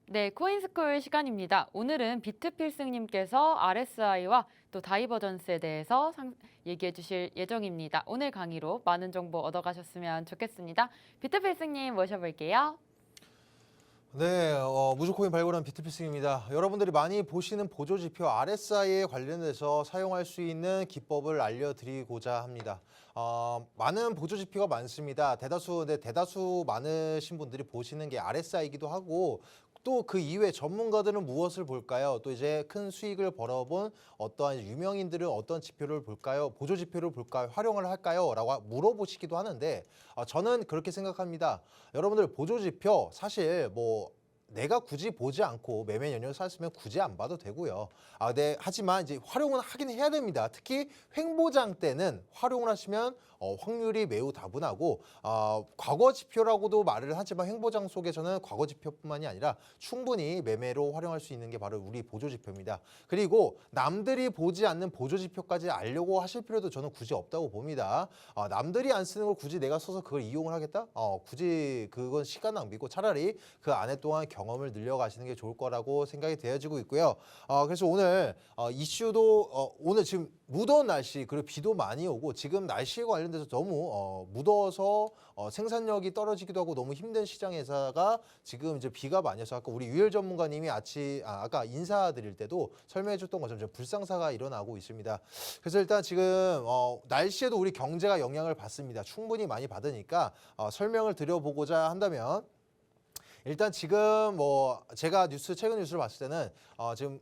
네, 코인스쿨 시간입니다. 오늘은 비트필승님께서 RSI와 또 다이버전스에 대해서 얘기해 주실 예정입니다. 오늘 강의로 많은 정보 얻어가셨으면 좋겠습니다. 비트필승님 모셔볼게요. 네, 무조코인 발굴한 비트피싱입니다. 여러분들이 많이 보시는 보조지표 RSI에 관련해서 사용할 수 있는 기법을 알려드리고자 합니다. 많은 보조지표가 많습니다. 대다수 많으신 분들이 보시는 게 RSI이기도 하고 또 그 이외 전문가들은 무엇을 볼까요? 또 이제 큰 수익을 벌어본 어떠한 유명인들은 어떤 지표를 볼까요? 보조지표를 볼까요? 활용을 할까요? 라고 물어보시기도 하는데 저는 그렇게 생각합니다. 여러분들 보조지표 사실 뭐 내가 굳이 보지 않고 매매 연휴를 샀으면 굳이 안 봐도 되고요. 네, 하지만 이제 활용은 하긴 해야 됩니다. 특히 횡보장 때는 활용을 하시면 확률이 매우 다분하고 과거 지표라고도 말을 하지만 횡보장 속에서는 과거 지표뿐만이 아니라 충분히 매매로 활용할 수 있는 게 바로 우리 보조 지표입니다. 그리고 남들이 보지 않는 보조 지표까지 알려고 하실 필요도 저는 굳이 없다고 봅니다. 남들이 안 쓰는 걸 굳이 내가 써서 그걸 이용을 하겠다? 굳이 그건 시간 낭비고 차라리 그 안에 동안 경험을 늘려가시는 게 좋을 거라고 생각이 되어지고 있고요. 그래서 오늘 이슈도 오늘 지금 무더운 날씨 그리고 비도 많이 오고 지금 날씨에 관련돼서 너무 무더워서 생산력이 떨어지기도 하고 너무 힘든 시장에다가 지금 이제 비가 많이 와서 아까 우리 유열 전문가님이 아까 인사드릴 때도 설명해 줬던 것처럼 좀 불상사가 일어나고 있습니다. 그래서 일단 지금 날씨에도 우리 경제가 영향을 받습니다. 충분히 많이 받으니까 설명을 드려보고자 한다면 일단 지금 뭐 제가 최근 뉴스를 봤을 때는 지금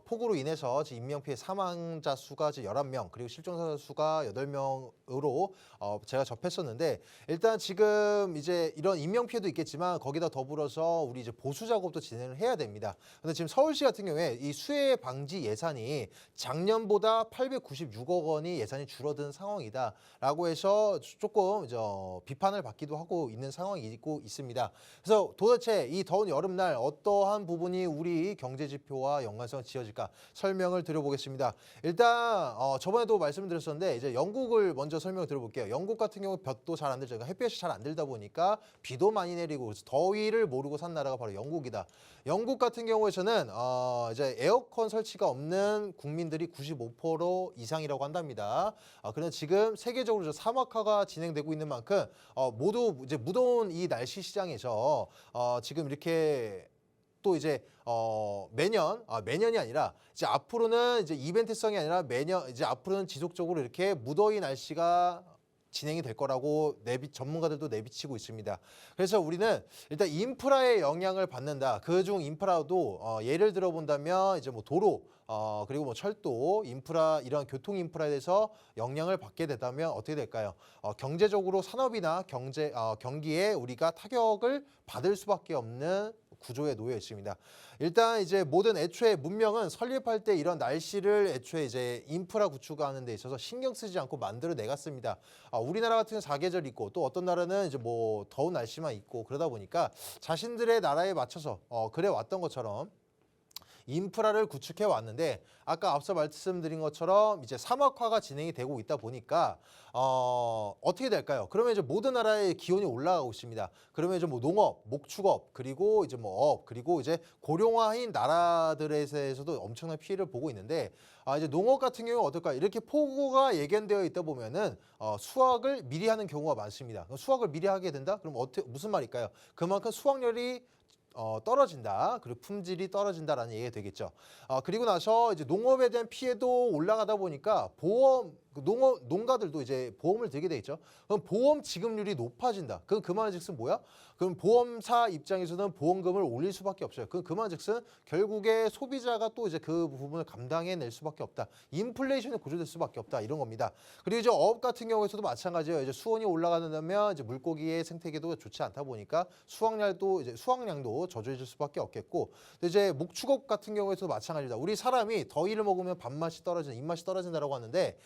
폭우로 인해서 지금 인명피해 사망자 수가 지금 11명 그리고 실종자 수가 8명으로 제가 접했었는데 일단 지금 이제 이런 인명피해도 있겠지만 거기다 더불어서 우리 이제 보수 작업도 진행을 해야 됩니다. 근데 지금 서울시 같은 경우에 이 수해 방지 예산이 작년보다 896억 원이 예산이 줄어든 상황이다라고 해서 조금 비판을 받기도 하고 있는 상황이 있고 있습니다. 그래서 도대체 이 더운 여름날 어떠한 부분이 우리 경제지표와 연관성을 지어질까 설명을 드려보겠습니다. 일단 저번에도 말씀드렸었는데 이제 영국을 먼저 설명을 드려볼게요. 영국 같은 경우 볕도 잘 안 들죠. 그러니까 햇볕이 잘 안 들다 보니까 비도 많이 내리고 그래서 더위를 모르고 산 나라가 바로 영국이다. 영국 같은 경우에서는 이제 에어컨 설치가 없는 국민들이 95% 이상이라고 한답니다. 그래서 지금 세계적으로 사막화가 진행되고 있는 만큼 모두 이제 무더운 이 날씨 시장에서 지금 이렇게 또 이제 매년이 아니라 이제 앞으로는 이제 이벤트성이 아니라 매년 이제 앞으로는 지속적으로 이렇게 무더위 날씨가 진행이 될 거라고 전문가들도 내비치고 있습니다. 그래서 우리는 일단 인프라에 영향을 받는다. 그중 인프라도 예를 들어 본다면 이제 뭐 도로 그리고 뭐 철도 인프라 이런 교통 인프라에 대해서 영향을 받게 된다면 어떻게 될까요? 경제적으로 산업이나 경기에 우리가 타격을 받을 수밖에 없는 구조에 놓여 있습니다. 일단 이제 모든 애초에 문명은 설립할 때 이런 날씨를 애초에 이제 인프라 구축하는 데 있어서 신경 쓰지 않고 만들어 내갔습니다. 우리나라 같은 사계절 있고 또 어떤 나라는 이제 뭐 더운 날씨만 있고 그러다 보니까 자신들의 나라에 맞춰서 그래 왔던 것처럼 인프라를 구축해 왔는데 아까 앞서 말씀드린 것처럼 이제 사막화가 진행이 되고 있다 보니까 어떻게 될까요? 그러면 이제 모든 나라의 기온이 올라가고 있습니다. 그러면 이제 뭐 농업, 목축업, 그리고 이제 뭐 그리고 이제 고령화인 나라들에서도 엄청난 피해를 보고 있는데 이제 농업 같은 경우는 어떨까요? 이렇게 폭우가 예견되어 있다 보면은 수확을 미리 하는 경우가 많습니다. 수확을 미리 하게 된다? 그럼 무슨 말일까요? 그만큼 수확률이 떨어진다. 그리고 품질이 떨어진다라는 얘기가 되겠죠. 그리고 나서 이제 농업에 대한 피해도 올라가다 보니까 농가들도 이제 보험을 들게 돼 있죠. 그럼 보험 지급률이 높아진다. 그럼 그 말은즉슨 뭐야? 그럼 보험사 입장에서는 보험금을 올릴 수밖에 없어요. 그 말은즉슨 결국에 소비자가 또 이제 그 부분을 감당해낼 수밖에 없다. 인플레이션이 고조될 수밖에 없다. 이런 겁니다. 그리고 이제 어업 같은 경우에서도 마찬가지예요. 이제 수온이 올라가면 이제 물고기의 생태계도 좋지 않다 보니까 수확량도 저조해질 수밖에 없겠고, 근데 이제 목축업 같은 경우에도 마찬가지입니다. 우리 사람이 더위를 먹으면 밥맛이 떨어진다, 입맛이 떨어진다라고 하는데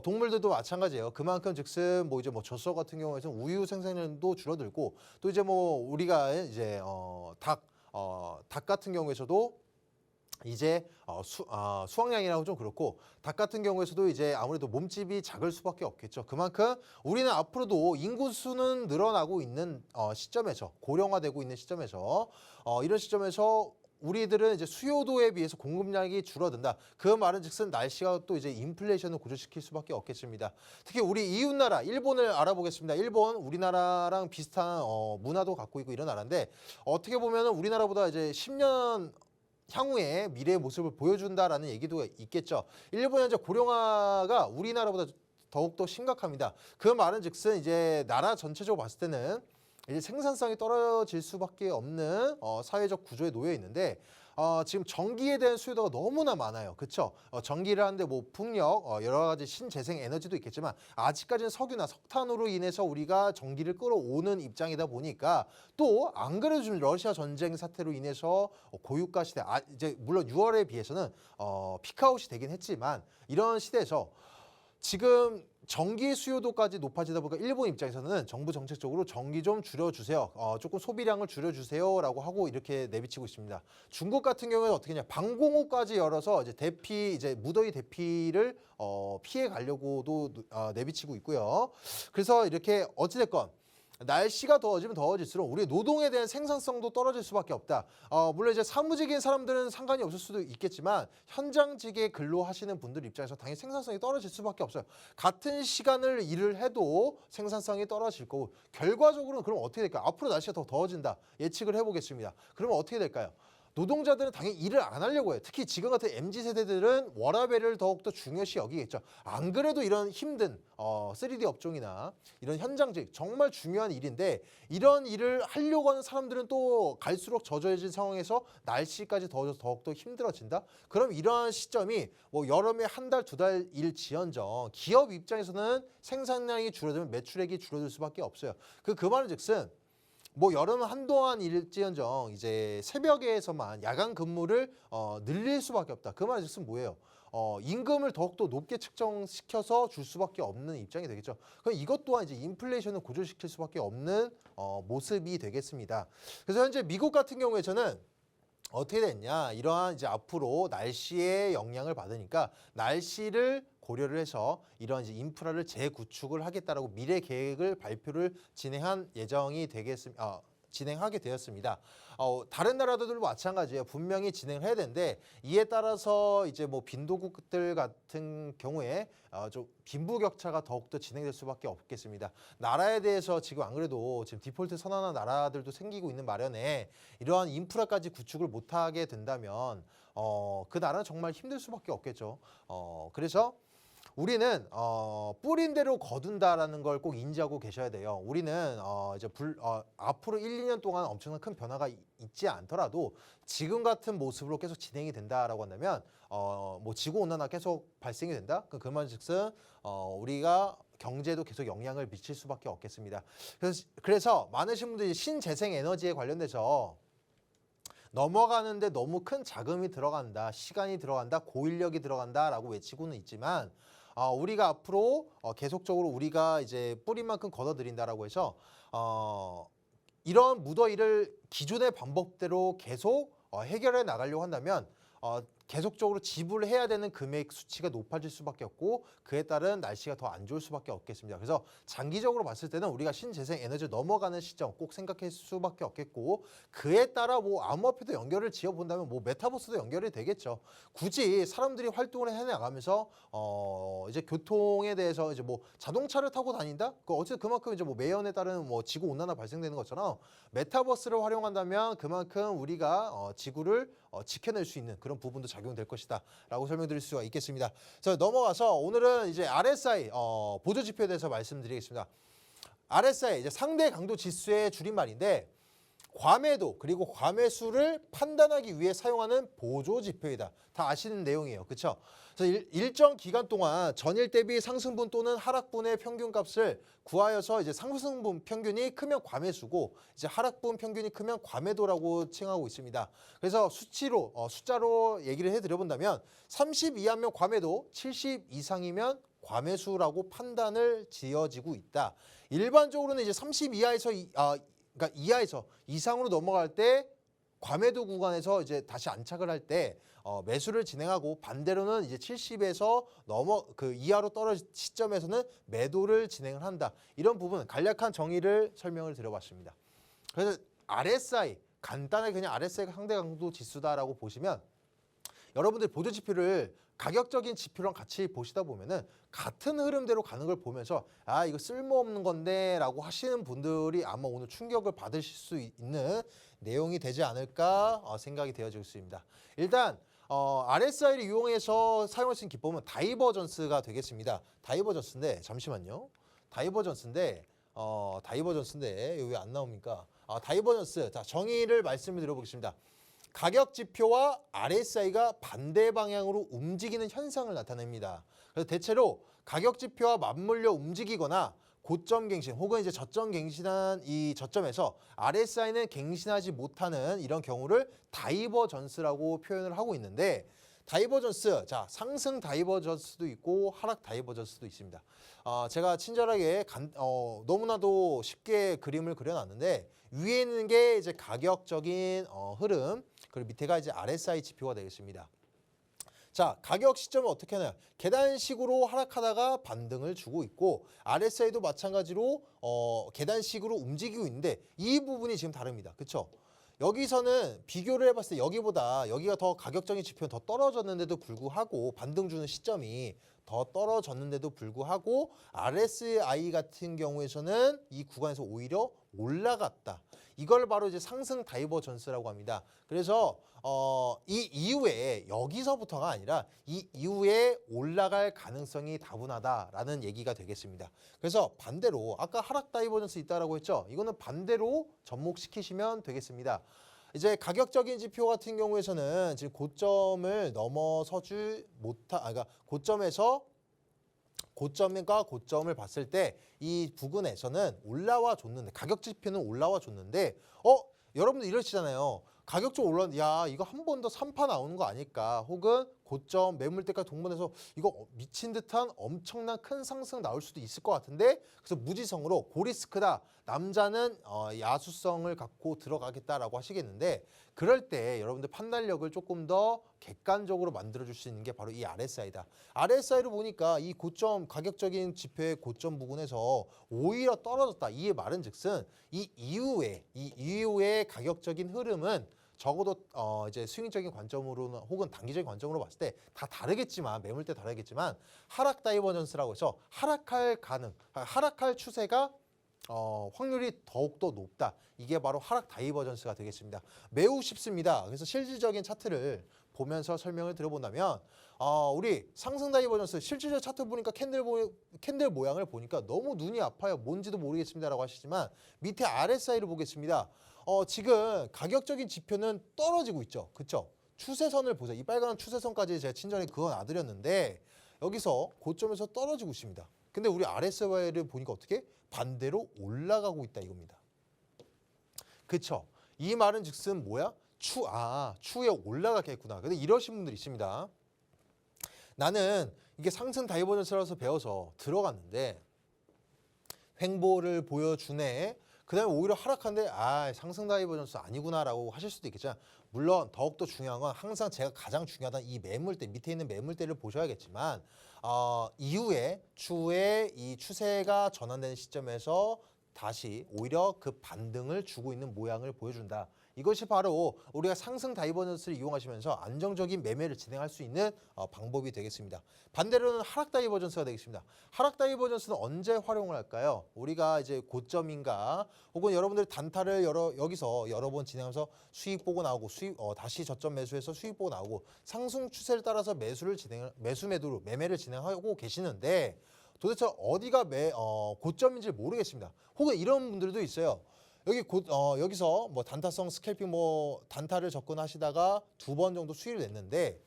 동물들도 마찬가지예요. 그만큼 즉슨 뭐 이제 뭐 젖소 같은 경우에는 우유 생산량도 줄어들고 또 이제 뭐 우리가 이제 닭 같은 경우에서도 이제 수확량이라고 좀 그렇고 닭 같은 경우에서도 이제 아무래도 몸집이 작을 수밖에 없겠죠. 그만큼 우리는 앞으로도 인구수는 늘어나고 있는 시점에서 고령화되고 있는 시점에서 이런 시점에서 우리들은 이제 수요도에 비해서 공급량이 줄어든다. 그 말은즉슨 날씨가 또 이제 인플레이션을 고조시킬 수밖에 없겠습니다. 특히 우리 이웃나라 일본을 알아보겠습니다. 일본 우리나라랑 비슷한 문화도 갖고 있고 이런 나라인데 어떻게 보면은 우리나라보다 이제 10년 향후의 미래의 모습을 보여준다라는 얘기도 있겠죠. 일본 현재 고령화가 우리나라보다 더욱더 심각합니다. 그 말은즉슨 이제 나라 전체적으로 봤을 때는 이제 생산성이 떨어질 수밖에 없는 사회적 구조에 놓여 있는데 지금 전기에 대한 수요도가 너무나 많아요. 그렇죠? 전기를 하는데 뭐 풍력, 여러 가지 신재생 에너지도 있겠지만 아직까지는 석유나 석탄으로 인해서 우리가 전기를 끌어오는 입장이다 보니까 또 안 그래도 지금 러시아 전쟁 사태로 인해서 고유가 시대, 이제 물론 6월에 비해서는 피크아웃이 되긴 했지만 이런 시대에서 지금 전기 수요도까지 높아지다 보니까 일본 입장에서는 정부 정책적으로 전기 좀 줄여주세요. 조금 소비량을 줄여주세요라고 하고 이렇게 내비치고 있습니다. 중국 같은 경우에는 어떻게 하냐? 방공호까지 열어서 이제 이제 무더위 대피를 피해 가려고도 내비치고 있고요. 그래서 이렇게 어찌됐건 날씨가 더워지면 더워질수록 우리의 노동에 대한 생산성도 떨어질 수밖에 없다. 물론 이제 사무직인 사람들은 상관이 없을 수도 있겠지만 현장직에 근로하시는 분들 입장에서 당연히 생산성이 떨어질 수밖에 없어요. 같은 시간을 일을 해도 생산성이 떨어질 거고 결과적으로는 그럼 어떻게 될까요? 앞으로 날씨가 더 더워진다. 예측을 해보겠습니다. 그러면 어떻게 될까요? 노동자들은 당연히 일을 안 하려고 해요. 특히 지금 같은 MZ세대들은 워라밸을 더욱더 중요시 여기겠죠. 안 그래도 이런 힘든 3D 업종이나 이런 현장직 정말 중요한 일인데 이런 일을 하려고 하는 사람들은 또 갈수록 저조해진 상황에서 날씨까지 더워져서 더욱더 힘들어진다? 그럼 이러한 시점이 뭐 여름에 한 달, 두 달 일지언정 기업 입장에서는 생산량이 줄어들면 매출액이 줄어들 수밖에 없어요. 그 말은즉슨 뭐 여름은 한동안 일지언정 이제 새벽에서만 야간 근무를 늘릴 수밖에 없다. 그 말은즉슨 뭐예요? 임금을 더욱더 높게 측정시켜서 줄 수밖에 없는 입장이 되겠죠. 그럼 이것 또한 이제 인플레이션을 고조시킬 수밖에 없는 모습이 되겠습니다. 그래서 현재 미국 같은 경우에서는 어떻게 됐냐? 이러한 이제 앞으로 날씨의 영향을 받으니까 날씨를 고려를 해서 이런 이제 인프라를 재구축을 하겠다라고 미래 계획을 발표를 진행하게 되었습니다. 다른 나라들도 마찬가지예요. 분명히 진행을 해야 되는데 이에 따라서 이제 뭐 빈도국들 같은 경우에 좀 빈부격차가 더욱더 진행될 수밖에 없겠습니다. 나라에 대해서 지금 안 그래도 지금 디폴트 선언한 나라들도 생기고 있는 마련에 이러한 인프라까지 구축을 못하게 된다면 그 나라는 정말 힘들 수밖에 없겠죠. 그래서 우리는 뿌린 대로 거둔다라는 걸 꼭 인지하고 계셔야 돼요. 우리는 이제 앞으로 1, 2년 동안 엄청난 큰 변화가 있지 않더라도 지금 같은 모습으로 계속 진행이 된다라고 한다면 뭐 지구 온난화 계속 발생이 된다. 그 말즉슨 우리가 경제에도 계속 영향을 미칠 수밖에 없겠습니다. 그래서 많으신 분들이 신재생 에너지에 관련돼서 넘어가는데 너무 큰 자금이 들어간다, 시간이 들어간다, 고인력이 들어간다라고 외치고는 있지만 우리가 앞으로 계속적으로 우리가 이제 뿌린 만큼 걷어들인다라고 해서 이런 무더위를 기존의 방법대로 계속 해결해 나가려고 한다면 계속적으로 지불해야 되는 금액 수치가 높아질 수밖에 없고 그에 따른 날씨가 더 안 좋을 수밖에 없겠습니다. 그래서 장기적으로 봤을 때는 우리가 신재생 에너지를 넘어가는 시점 꼭 생각할 수밖에 없겠고 그에 따라 뭐 암호화폐도 연결을 지어본다면 뭐 메타버스도 연결이 되겠죠. 굳이 사람들이 활동을 해나가면서 이제 교통에 대해서 이제 뭐 자동차를 타고 다닌다? 어쨌든 그만큼 이제 뭐 매연에 따른 뭐 지구 온난화 발생되는 것처럼 메타버스를 활용한다면 그만큼 우리가 지구를 지켜낼 수 있는 그런 부분도 작용될 것이다 라고 설명드릴 수가 있겠습니다. 자, 넘어가서 오늘은 이제 RSI 보조 지표에 대해서 말씀드리겠습니다. RSI 이제 상대 강도 지수의 줄임말인데 과매도 그리고 과매수를 판단하기 위해 사용하는 보조 지표이다. 다 아시는 내용이에요. 그렇죠? 그래서 일정 기간 동안 전일 대비 상승분 또는 하락분의 평균값을 구하여서 이제 상승분 평균이 크면 과매수고 이제 하락분 평균이 크면 과매도라고 칭하고 있습니다. 그래서 숫자로 얘기를 해드려 본다면 30 이하면 과매도, 70 이상이면 과매수라고 판단을 지어지고 있다. 일반적으로는 이제 30 이하에서 그러니까 이하에서 이상으로 넘어갈 때 과매도 구간에서 이제 다시 안착을 할 때 매수를 진행하고 반대로는 이제 70에서 그 이하로 떨어진 시점에서는 매도를 진행을 한다. 이런 부분 간략한 정의를 설명을 드려봤습니다. 그래서 RSI 간단하게 그냥 RSI가 상대 강도 지수다라고 보시면 여러분들 보조 지표를 가격적인 지표랑 같이 보시다 보면은 같은 흐름대로 가는 걸 보면서 아 이거 쓸모없는 건데라고 하시는 분들이 아마 오늘 충격을 받으실 수 있는 내용이 되지 않을까 생각이 되어지고 있습니다. 일단 RSI를 이용해서 사용할 수 있는 기법은 다이버전스가 되겠습니다. 다이버전스인데 잠시만요. 다이버전스인데 여기 왜 안 나옵니까? 다이버전스. 자, 정의를 말씀을 드려보겠습니다. 가격 지표와 RSI가 반대 방향으로 움직이는 현상을 나타냅니다. 그래서 대체로 가격 지표와 맞물려 움직이거나 고점 갱신 혹은 이제 저점 갱신한 이 저점에서 RSI는 갱신하지 못하는 이런 경우를 다이버전스라고 표현을 하고 있는데 다이버전스, 자 상승 다이버전스도 있고 하락 다이버전스도 있습니다. 제가 친절하게 너무나도 쉽게 그림을 그려놨는데 위에 있는 게 이제 가격적인 흐름, 그리고 밑에가 이제 RSI 지표가 되겠습니다. 자, 가격 시점을 어떻게 하냐? 계단식으로 하락하다가 반등을 주고 있고 RSI도 마찬가지로 계단식으로 움직이고 있는데 이 부분이 지금 다릅니다. 그렇죠? 여기서는 비교를 해봤을 때 여기가 더 가격적인 지표는 더 떨어졌는데도 불구하고 반등 주는 시점이 더 떨어졌는데도 불구하고 RSI 같은 경우에서는 이 구간에서 오히려 올라갔다. 이걸 바로 이제 상승 다이버전스라고 합니다. 그래서 이 이후에 여기서부터가 아니라 이 이후에 올라갈 가능성이 다분하다라는 얘기가 되겠습니다. 그래서 반대로 아까 하락 다이버전스 있다라고 했죠. 이거는 반대로 접목시키시면 되겠습니다. 이제 가격적인 지표 같은 경우에서는 지금 고점을 넘어서지 그러니까 고점과 고점을 봤을 때 이 부근에서는 올라와 줬는데 가격 지표는 올라와 줬는데 여러분들 이러시잖아요. 가격 좀 올랐는데 야 이거 한 번 더 3파 나오는 거 아닐까 혹은 고점 매물대까지 동반해서 이거 미친 듯한 엄청난 큰 상승 나올 수도 있을 것 같은데 그래서 무지성으로 고리스크다 남자는 야수성을 갖고 들어가겠다라고 하시겠는데 그럴 때 여러분들 판단력을 조금 더 객관적으로 만들어줄 수 있는 게 바로 이 RSI다. RSI를 보니까 이 고점 가격적인 지표의 고점 부근에서 오히려 떨어졌다. 이의 말은즉슨 이 이후에 가격적인 흐름은 적어도 이제 스윙적인 관점으로는 혹은 단기적인 관점으로 봤을 때 다 다르겠지만 매물대 다르겠지만 하락 다이버전스라고 해서 하락할 추세가 확률이 더욱더 높다. 이게 바로 하락 다이버전스가 되겠습니다. 매우 쉽습니다. 그래서 실질적인 차트를 보면서 설명을 드려본다면 우리 상승 다이버전스 실질적 차트 보니까 캔들 모양을 보니까 너무 눈이 아파요. 뭔지도 모르겠습니다라고 하시지만 밑에 RSI를 보겠습니다. 지금 가격적인 지표는 떨어지고 있죠. 그렇죠? 추세선을 보세요. 이 빨간 추세선까지 제가 친절히 그어놔드렸는데 여기서 고점에서 떨어지고 있습니다. 근데 우리 RSI를 보니까 어떻게? 반대로 올라가고 있다 이겁니다. 그렇죠? 이 말은 즉슨 뭐야? 추에 올라가겠구나. 근데 이러신 분들이 있습니다. 나는 이게 상승 다이버전스라서 배워서 들어갔는데 횡보를 보여주네. 그 다음에 오히려 하락한데 상승 다이버전스 아니구나라고 하실 수도 있겠지만 물론 더욱더 중요한 건 항상 제가 가장 중요하다는 이 매물대 밑에 있는 매물대를 보셔야겠지만 이후에 추후에 이 추세가 전환되는 시점에서 다시 오히려 그 반등을 주고 있는 모양을 보여준다. 이것이 바로 우리가 상승 다이버전스를 이용하시면서 안정적인 매매를 진행할 수 있는 방법이 되겠습니다. 반대로는 하락 다이버전스가 되겠습니다. 하락 다이버전스는 언제 활용을 할까요? 우리가 이제 고점인가 혹은 여러분들이 단타를 여기서 여러 번 진행하면서 수익 보고 나오고 다시 저점 매수해서 수익 보고 나오고 상승 추세를 따라서 매매를 진행하고 계시는데 도대체 어디가 고점인지 모르겠습니다. 혹은 이런 분들도 있어요. 여기서 뭐 단타성 스캘핑 단타를 접근하시다가 2번 정도 수익을 냈는데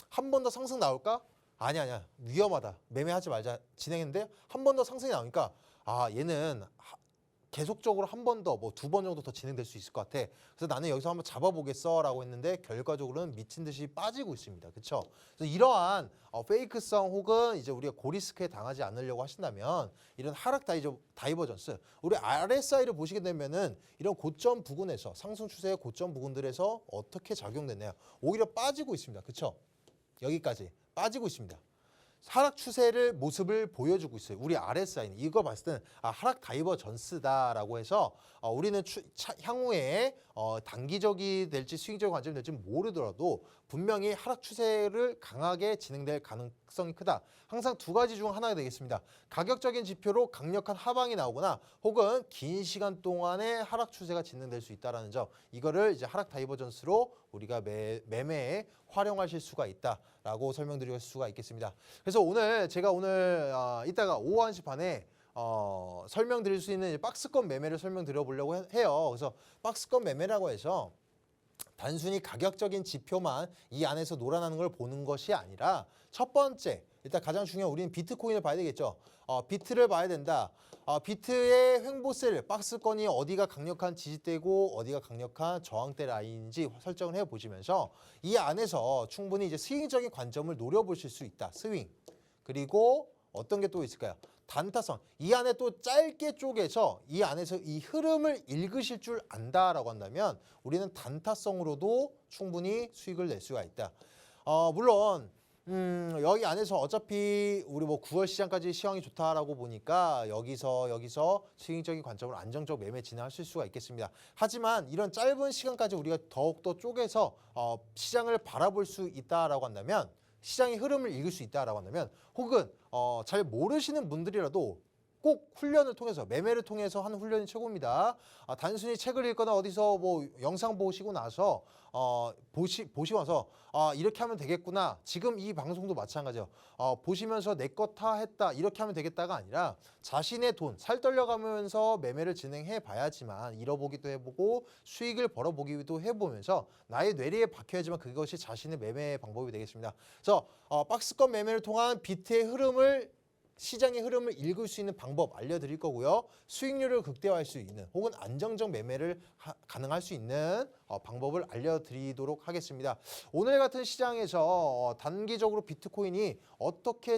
한 번 더 상승 나올까? 아니야 위험하다 매매하지 말자 진행했는데 한 번 더 상승이 나오니까 얘는 계속적으로 한 번 더, 뭐 2번 정도 더 진행될 수 있을 것 같아. 그래서 나는 여기서 한번 잡아보겠어라고 했는데 결과적으로는 미친 듯이 빠지고 있습니다. 그렇죠? 그래서 이러한 페이크성 혹은 이제 우리가 고리스크에 당하지 않으려고 하신다면 이런 하락 다이버전스, 우리 RSI를 보시게 되면은 이런 고점 부근에서 상승 추세의 고점 부근들에서 어떻게 작용됐나요? 오히려 빠지고 있습니다. 그렇죠? 여기까지 빠지고 있습니다. 하락 추세를 모습을 보여주고 있어요. 우리 RSI는 이거 봤을 때는 하락 다이버전스다라고 해서 우리는 향후에 단기적이 될지 수익적 관점이 될지 모르더라도 분명히 하락 추세를 강하게 진행될 가능성이 크다. 항상 2가지 중 하나가 되겠습니다. 가격적인 지표로 강력한 하방이 나오거나 혹은 긴 시간 동안의 하락 추세가 진행될 수 있다는 점, 이거를 이제 하락 다이버전스로 우리가 매매에 활용하실 수가 있다라고 설명드릴 수가 있겠습니다. 그래서 제가 오늘 이따가 오후 1시 반에 설명드릴 수 있는 박스권 매매를 설명드려 보려고 해요. 그래서 박스권 매매라고 해서 단순히 가격적인 지표만 이 안에서 놀아나는 걸 보는 것이 아니라 첫 번째, 일단 가장 중요한 우리는 비트코인을 봐야 되겠죠. 비트를 봐야 된다. 비트의 횡보셀, 박스권이 어디가 강력한 지지대고 어디가 강력한 저항대 라인인지 설정을 해보시면서 이 안에서 충분히 이제 스윙적인 관점을 노려보실 수 있다. 스윙. 그리고 어떤 게 또 있을까요? 단타성. 이 안에 또 짧게 쪼개서 이 안에서 이 흐름을 읽으실 줄 안다라고 한다면 우리는 단타성으로도 충분히 수익을 낼 수가 있다. 물론 여기 안에서 어차피 우리 뭐 9월 시장까지 시황이 좋다라고 보니까 여기서 스윙적인 관점으로 안정적 매매 진행하실 수가 있겠습니다. 하지만 이런 짧은 시간까지 우리가 더욱더 쪼개서 시장을 바라볼 수 있다라고 한다면, 시장의 흐름을 읽을 수 있다라고 한다면, 혹은 잘 모르시는 분들이라도 꼭 훈련을 통해서, 매매를 통해서 하는 훈련이 최고입니다. 단순히 책을 읽거나 어디서 뭐 영상 보시고 나서 보시고 나서 이렇게 하면 되겠구나. 지금 이 방송도 마찬가지예요. 보시면서 내 것 다 했다, 이렇게 하면 되겠다가 아니라 자신의 돈 살떨려가면서 매매를 진행해 봐야지만 잃어보기도 해보고 수익을 벌어보기도 해보면서 나의 뇌리에 박혀야지만 그것이 자신의 매매 방법이 되겠습니다. 그래서 박스권 매매를 통한 비트의 흐름을, 시장의 흐름을 읽을 수 있는 방법 알려드릴 거고요. 수익률을 극대화할 수 있는 혹은 안정적 매매를 가능할 수 있는 방법을 알려드리도록 하겠습니다. 오늘 같은 시장에서 단기적으로 비트코인이 어떻게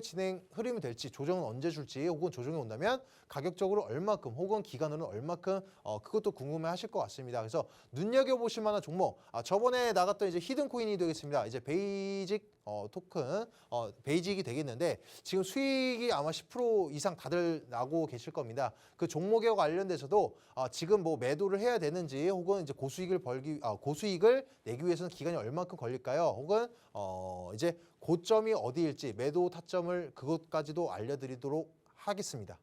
흐름이 될지, 조정은 언제 줄지, 혹은 조정이 온다면 가격적으로 얼마큼 혹은 기간으로는 얼마큼, 그것도 궁금해하실 것 같습니다. 그래서 눈여겨보실 만한 종목, 저번에 나갔던 이제 히든코인이 되겠습니다. 이제 베이직 토큰, 베이직이 되겠는데 지금 수익이 아마 10% 이상 다들 나고 계실 겁니다. 그 종목에 관련돼서도 지금 뭐 매도를 해야 되는지, 혹은 이제 고수익을 내기 위해서는 기간이 얼마큼 걸릴까요? 혹은 이제 고점이 어디일지, 매도 타점을, 그것까지도 알려드리도록 하겠습니다.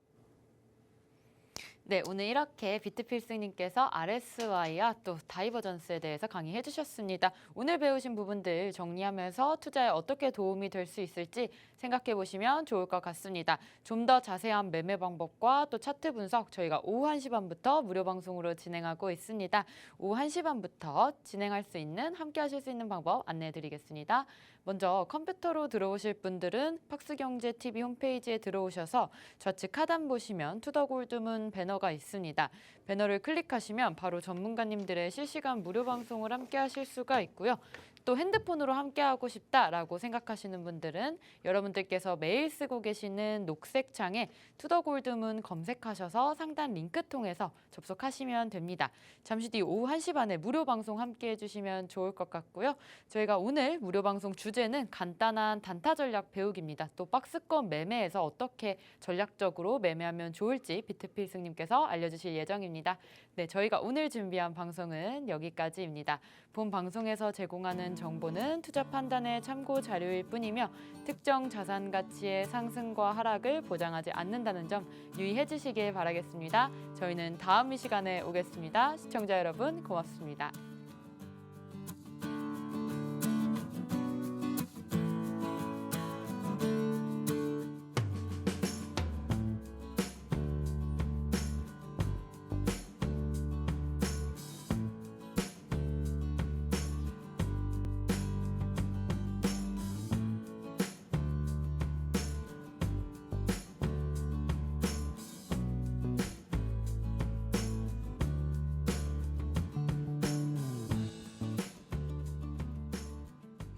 네, 오늘 이렇게 비트필승님께서 RSI와 또 다이버전스에 대해서 강의해 주셨습니다. 오늘 배우신 부분들 정리하면서 투자에 어떻게 도움이 될 수 있을지 생각해 보시면 좋을 것 같습니다. 좀 더 자세한 매매 방법과 또 차트 분석 저희가 오후 1시 반부터 무료 방송으로 진행하고 있습니다. 오후 1시 반부터 진행할 수 있는, 함께 하실 수 있는 방법 안내해 드리겠습니다. 먼저 컴퓨터로 들어오실 분들은 박스경제TV 홈페이지에 들어오셔서 좌측 하단 보시면 투더골드문 배너가 있습니다. 배너를 클릭하시면 바로 전문가님들의 실시간 무료 방송을 함께 하실 수가 있고요. 또 핸드폰으로 함께하고 싶다라고 생각하시는 분들은 여러분들께서 매일 쓰고 계시는 녹색 창에 투더골드문 검색하셔서 상단 링크 통해서 접속하시면 됩니다. 잠시 뒤 오후 1시 반에 무료 방송 함께 해주시면 좋을 것 같고요. 저희가 오늘 무료 방송 주제는 간단한 단타 전략 배우기입니다. 또 박스권 매매에서 어떻게 전략적으로 매매하면 좋을지 비트필승님께서 알려주실 예정입니다. 네, 저희가 오늘 준비한 방송은 여기까지입니다. 본 방송에서 제공하는 정보는 투자 판단의 참고 자료일 뿐이며 특정 자산 가치의 상승과 하락을 보장하지 않는다는 점 유의해 주시길 바라겠습니다. 저희는 다음 이 시간에 오겠습니다. 시청자 여러분 고맙습니다.